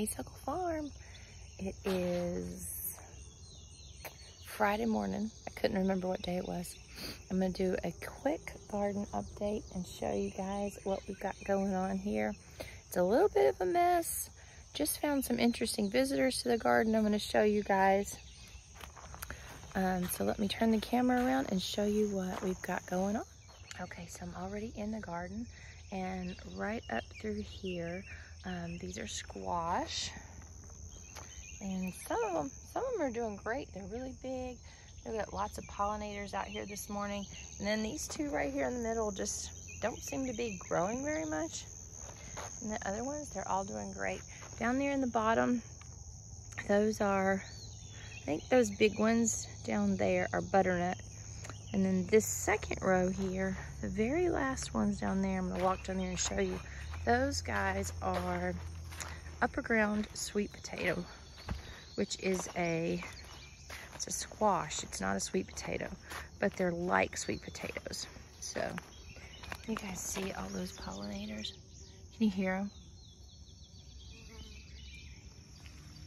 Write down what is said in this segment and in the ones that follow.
Honeysuckle Farm. It is Friday morning. I couldn't remember what day it was. I'm gonna do a quick garden update and show you guys what we've got going on here. It's a little bit of a mess. Just found some interesting visitors to the garden I'm gonna show you guys. So let me turn the camera around and show you what we've got going on. Okay, so I'm already in the garden, and right up through here, these are squash. And some of them are doing great. They're really big. We've got lots of pollinators out here this morning. And then these two right here in the middle just don't seem to be growing very much. And the other ones, they're all doing great. Down there in the bottom, those are, I think those big ones down there are butternut. And then this second row here, the very last ones down there, I'm gonna walk down there and show you. Those guys are upper ground sweet potato, which is it's a squash. It's not a sweet potato, but they're like sweet potatoes. So you guys see all those pollinators? Can you hear them?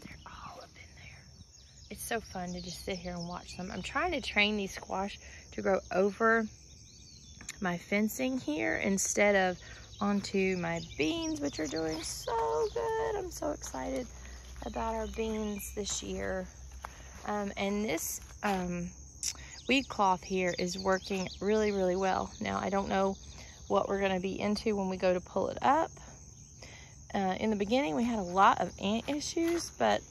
They're all up in there. It's so fun to just sit here and watch them. I'm trying to train these squash to grow over my fencing here instead of onto my beans, which are doing so good. I'm so excited about our beans this year. And this weed cloth here is working really, really well. Now, I don't know what we're gonna be into when we go to pull it up. In the beginning, we had a lot of ant issues, but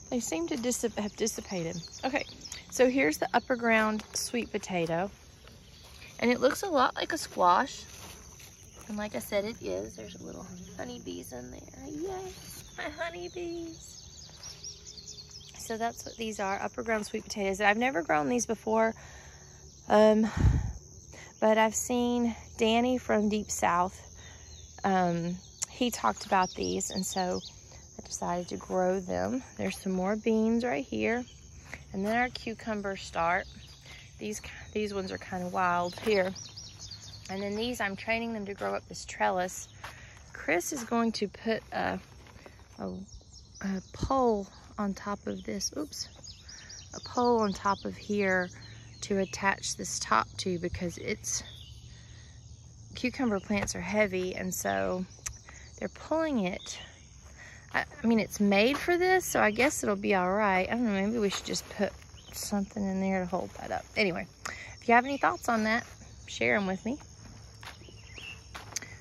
they seem to have dissipated. Okay, so here's the upper ground sweet potato. And it looks a lot like a squash. And like I said, it is. There's little honeybees in there. Yay, my honeybees. So that's what these are, upper ground sweet potatoes. I've never grown these before, but I've seen Danny from Deep South. He talked about these, and so I decided to grow them. There's some more beans right here, and then our cucumbers start. These ones are kind of wild here. And then these, I'm training them to grow up this trellis. Chris is going to put a pole on top of this, a pole on top of here to attach this top to, because cucumber plants are heavy, and so they're pulling it. I mean, it's made for this, so I guess it'll be all right. I don't know, maybe we should just put something in there to hold that up. Anyway, if you have any thoughts on that, share them with me.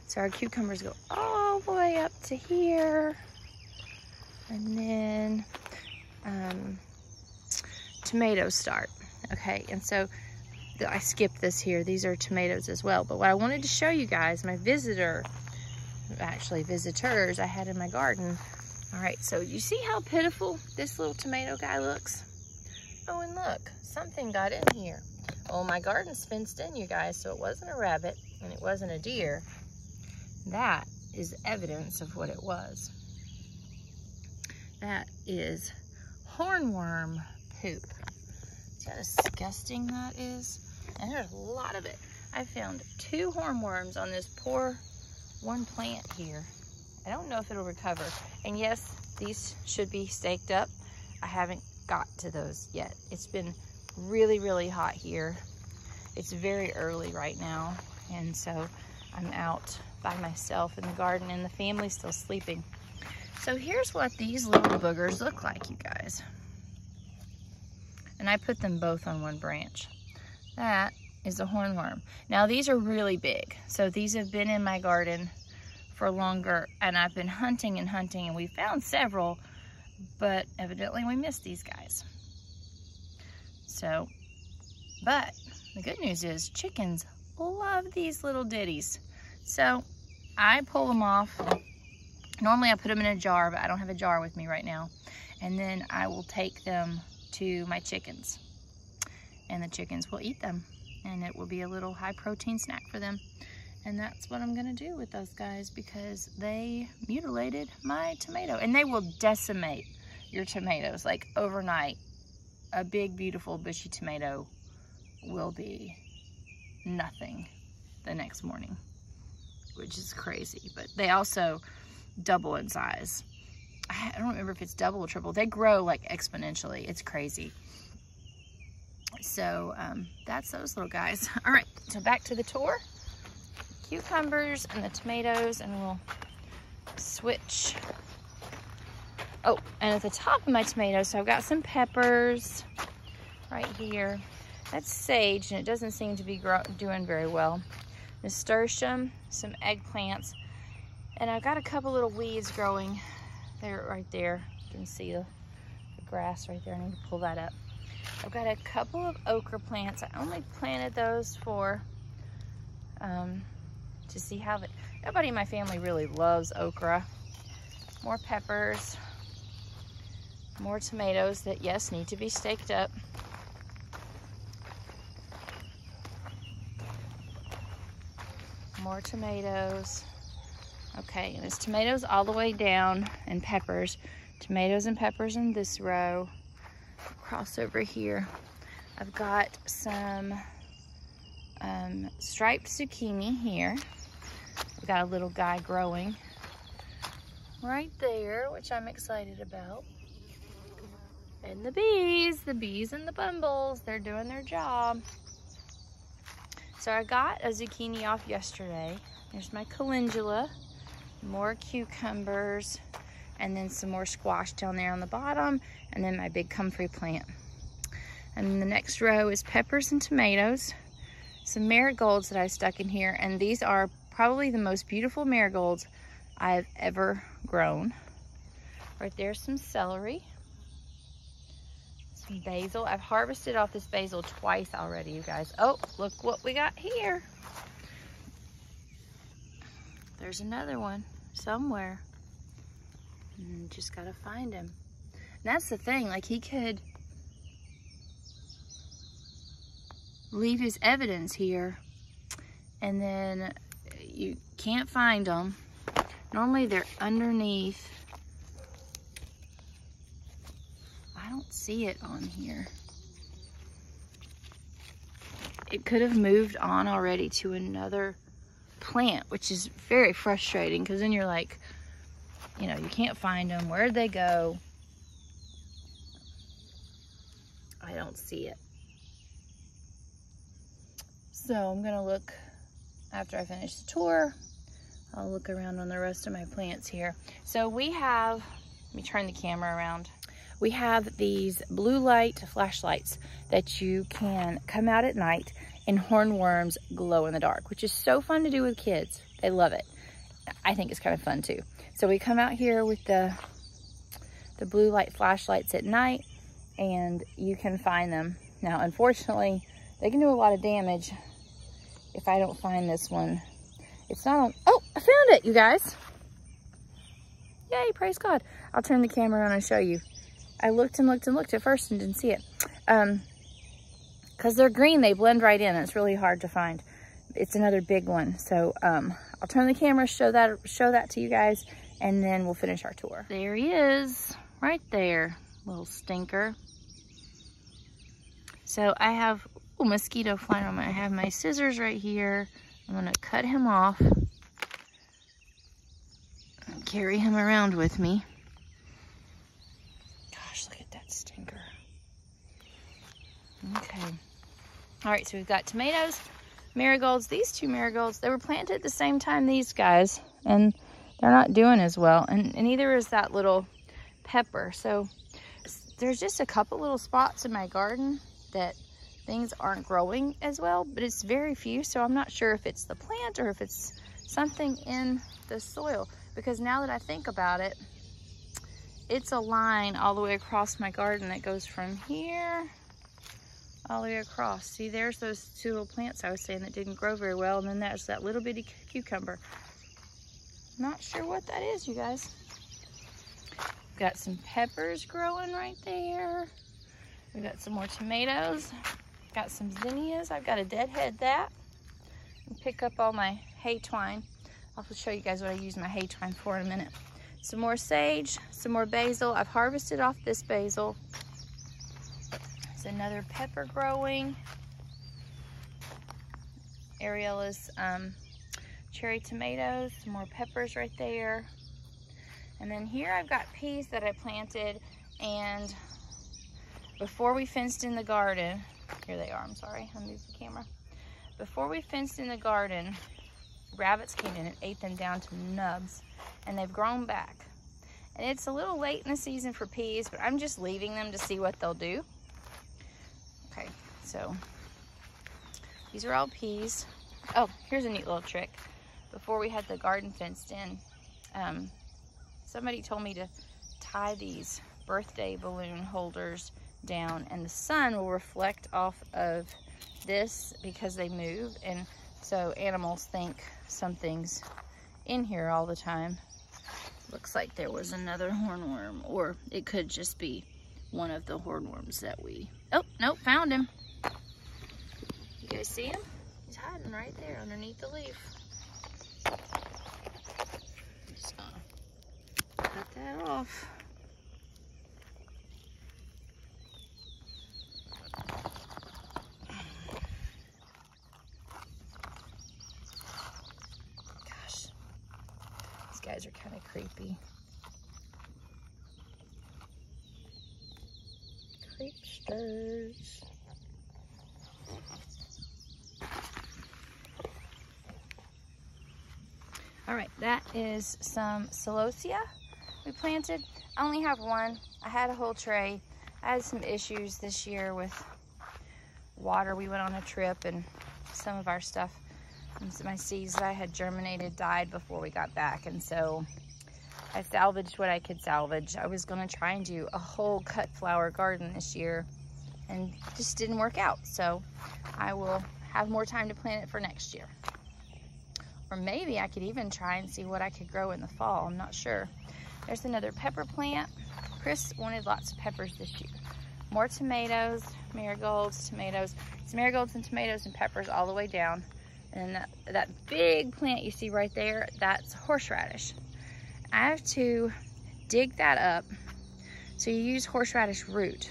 So our cucumbers go all the way up to here. And then tomatoes start. Okay, and so I skipped this here. These are tomatoes as well. But what I wanted to show you guys, my visitors I had in my garden. All right, so you see how pitiful this little tomato guy looks? Oh, and look, something got in here. Oh, my garden's fenced in, you guys, so it wasn't a rabbit and it wasn't a deer. That is evidence of what it was. That is hornworm poop. See how disgusting that is? And there's a lot of it. I found 2 hornworms on this poor one plant here. I don't know if it'll recover. And yes, these should be staked up. I haven't got to those yet. It's been really, really hot here. It's very early right now, and so I'm out by myself in the garden, and the family's still sleeping. So here's what these little boogers look like, you guys. And I put them both on one branch. That is a hornworm. Now these are really big. So these have been in my garden for longer, and I've been hunting and hunting, and we found several, but evidently we missed these guys. So, but the good news is chickens love these little ditties. So I pull them off. Normally I put them in a jar, but I don't have a jar with me right now. And then I will take them to my chickens, and the chickens will eat them, and it will be a little high protein snack for them. And that's what I'm gonna do with those guys, because they mutilated my tomato, and they will decimate your tomatoes. Like overnight, a big, beautiful, bushy tomato will be nothing the next morning, which is crazy. But they also double in size. I don't remember if it's double or triple. They grow like exponentially. It's crazy. So that's those little guys. All right, so back to the tour. Cucumbers and the tomatoes, and we'll switch. Oh, and at the top of my tomatoes, so I've got some peppers right here. That's sage, and it doesn't seem to be doing very well. Nasturtium, some eggplants, and I've got a couple little weeds growing there, right there. You can see the grass right there. I need to pull that up. I've got a couple of okra plants. I only planted those for to see how nobody in my family really loves okra. More peppers, more tomatoes that, yes, need to be staked up. More tomatoes. Okay, and there's tomatoes all the way down, and peppers. Tomatoes and peppers in this row. Cross over here. I've got some striped zucchini here. We've got a little guy growing right there, which I'm excited about. And the bees and the bumbles, they're doing their job. So I got a zucchini off yesterday. There's my calendula, more cucumbers, and then some more squash down there on the bottom, and then my big comfrey plant. And then the next row is peppers and tomatoes, some marigolds that I stuck in here, and these are probably the most beautiful marigolds I've ever grown. Right there's some celery, some basil. I've harvested off this basil twice already, you guys. Oh, look what we got here. There's another one somewhere. Just gotta find him. And that's the thing, like, he could leave his evidence here and then you can't find them. Normally they're underneath. I don't see it on here. It could have moved on already to another plant, which is very frustrating, because then you're like, you know, you can't find them. Where'd they go? I don't see it. So I'm gonna look after I finish the tour. I'll look around on the rest of my plants here. So we have, let me turn the camera around. We have these blue light flashlights that you can come out at night, and hornworms glow in the dark, which is so fun to do with kids. They love it. I think it's kind of fun too. So we come out here with the blue light flashlights at night, and you can find them. Now, unfortunately, they can do a lot of damage if I don't find this one. It's not on, oh, I found it, you guys. Yay, praise God. I'll turn the camera around and show you. I looked and looked and looked at first and didn't see it. Because they're green, they blend right in. It's really hard to find. It's another big one. So I'll turn the camera, show that to you guys, and then we'll finish our tour. There he is, right there, little stinker. So I have mosquito flying on my, I have my scissors right here. I'm gonna cut him off and carry him around with me. Gosh, look at that stinker. Okay. All right, so we've got tomatoes, marigolds. These two marigolds, they were planted at the same time these guys, and they're not doing as well. And neither is that little pepper. So there's just a couple little spots in my garden that things aren't growing as well, but it's very few. So I'm not sure if it's the plant or if it's something in the soil, because now that I think about it, it's a line all the way across my garden that goes from here all the way across. See, there's those two little plants I was saying that didn't grow very well, and then there's that little bitty cucumber. Not sure what that is, you guys. Got some peppers growing right there. We got some more tomatoes. Got some zinnias. I've got to deadhead that and pick up all my hay twine. I'll show you guys what I use my hay twine for in a minute. Some more sage, some more basil. I've harvested off this basil. There's another pepper growing. Ariela's cherry tomatoes, some more peppers right there. And then here I've got peas that I planted, and before we fenced in the garden, here they are, I'm sorry, I'll move the camera. Before we fenced in the garden, rabbits came in and ate them down to nubs, and they've grown back. And it's a little late in the season for peas, but I'm just leaving them to see what they'll do. Okay, so these are all peas. Oh, here's a neat little trick. Before we had the garden fenced in, somebody told me to tie these birthday balloon holders down, and the sun will reflect off of this because they move, and so animals think something's in here all the time. Looks like there was another hornworm, or it could just be one of the hornworms that we... Oh, nope, found him. You guys see him? He's hiding right there underneath the leaf. Just gonna cut that off. Gosh, these guys are kind of creepy. Creepsters. All right, that is some celosia we planted. I only have one. I had a whole tray. I had some issues this year with water. We went on a trip and some of our stuff, my seeds that I had germinated died before we got back, and so I salvaged what I could salvage. I was gonna try and do a whole cut flower garden this year and just didn't work out. So I will have more time to plant it for next year. Or maybe I could even try and see what I could grow in the fall. I'm not sure. There's another pepper plant. Chris wanted lots of peppers this year. More tomatoes, marigolds, tomatoes. It's marigolds and tomatoes and peppers all the way down. And that big plant you see right there, that's horseradish. I have to dig that up. So you use horseradish root.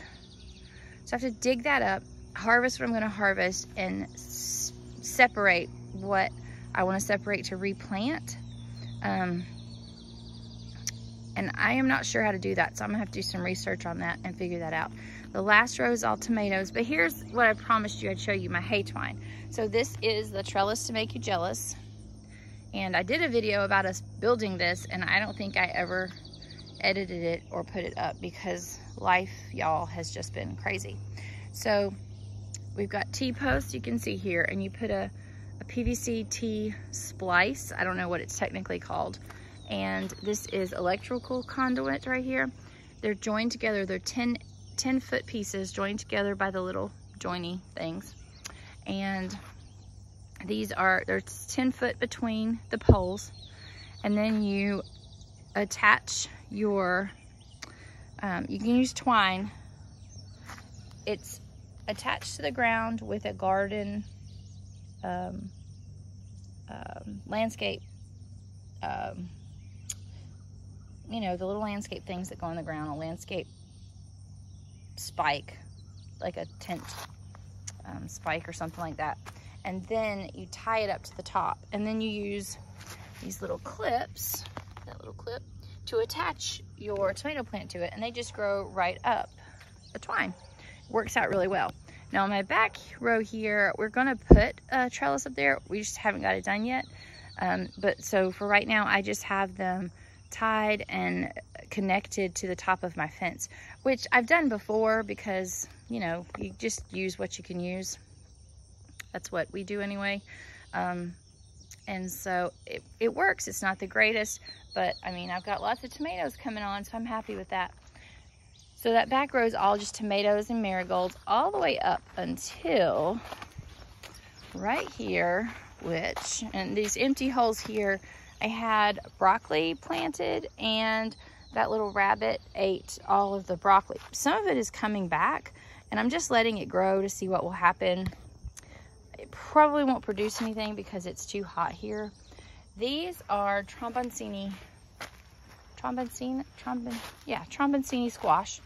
So I have to dig that up, harvest what I'm gonna harvest, and separate what I wanna separate to replant. And I am not sure how to do that, so I'm gonna have to do some research on that and figure that out. The last row is all tomatoes, but here's what I promised you I'd show you, my hay twine. So this is the trellis to make you jealous. And I did a video about us building this, and I don't think I ever edited it or put it up because life, y'all, has just been crazy. So we've got T-posts you can see here, and you put a PVC T splice. I don't know what it's technically called. And this is electrical conduit right here. They're joined together. They're 10-foot pieces joined together by the little joiny things. And there's 10 foot between the poles. And then you attach your, you can use twine. It's attached to the ground with a garden landscape, you know, the little landscape things that go on the ground, a landscape spike, like a tent spike or something like that. And then you tie it up to the top, and then you use these little clips, that little clip, to attach your tomato plant to it, and they just grow right up the twine. Works out really well. Now on my back row here, we're gonna put a trellis up there. We just haven't got it done yet. But so for right now, I just have them tied and connected to the top of my fence, which I've done before because, you know, you just use what you can use. That's what we do anyway. And so it works. It's not the greatest, but I mean, I've got lots of tomatoes coming on, so I'm happy with that. So that back row is all just tomatoes and marigolds all the way up until right here, and these empty holes here, I had broccoli planted, and that little rabbit ate all of the broccoli. Some of it is coming back, and I'm just letting it grow to see what will happen. It probably won't produce anything because it's too hot here. These are tromboncini squash.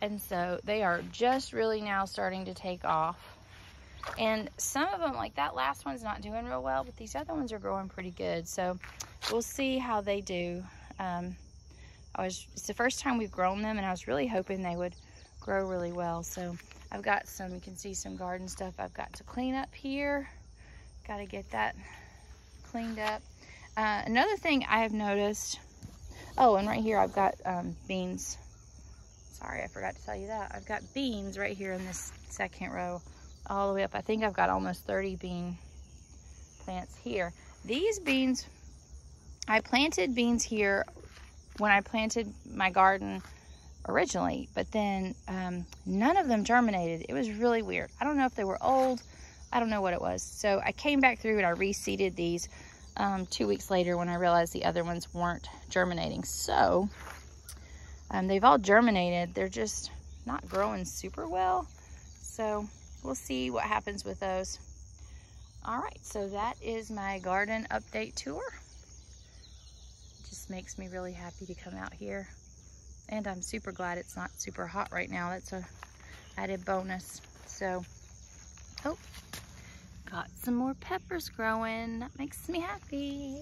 And so they are just really now starting to take off. And some of them, like that last one's not doing real well, but these other ones are growing pretty good. So we'll see how they do. It's the first time we've grown them, and I was really hoping they would grow really well. So I've got some, you can see some garden stuff I've got to clean up here. Got to get that cleaned up. Another thing I have noticed, oh, and right here I've got beans. Sorry, I forgot to tell you that. I've got beans right here in this second row all the way up. I think I've got almost 30 bean plants here. These beans, I planted beans here when I planted my garden originally, but then none of them germinated. It was really weird. I don't know if they were old. I don't know what it was. So I came back through and I reseeded these 2 weeks later when I realized the other ones weren't germinating. So they've all germinated. They're just not growing super well. So we'll see what happens with those. All right, so that is my garden update tour. It just makes me really happy to come out here. And I'm super glad it's not super hot right now. That's a added bonus. So, oh, got some more peppers growing. That makes me happy.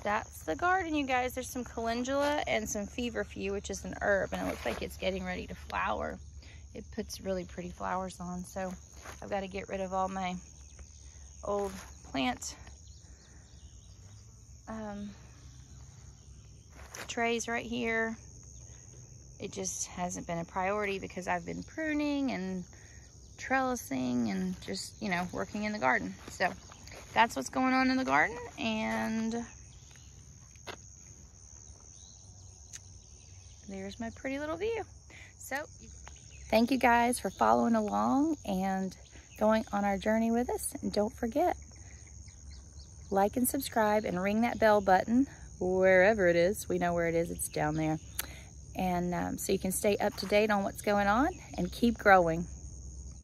That's the garden, you guys. There's some calendula and some feverfew, which is an herb, and it looks like it's getting ready to flower. It puts really pretty flowers on, so I've got to get rid of all my old plant trays right here. It just hasn't been a priority because I've been pruning and trellising and just, you know, working in the garden. So that's what's going on in the garden, and there's my pretty little view. So thank you guys for following along and going on our journey with us. And don't forget, like and subscribe and ring that bell button wherever it is. We know where it is. It's down there. And so you can stay up to date on what's going on and keep growing.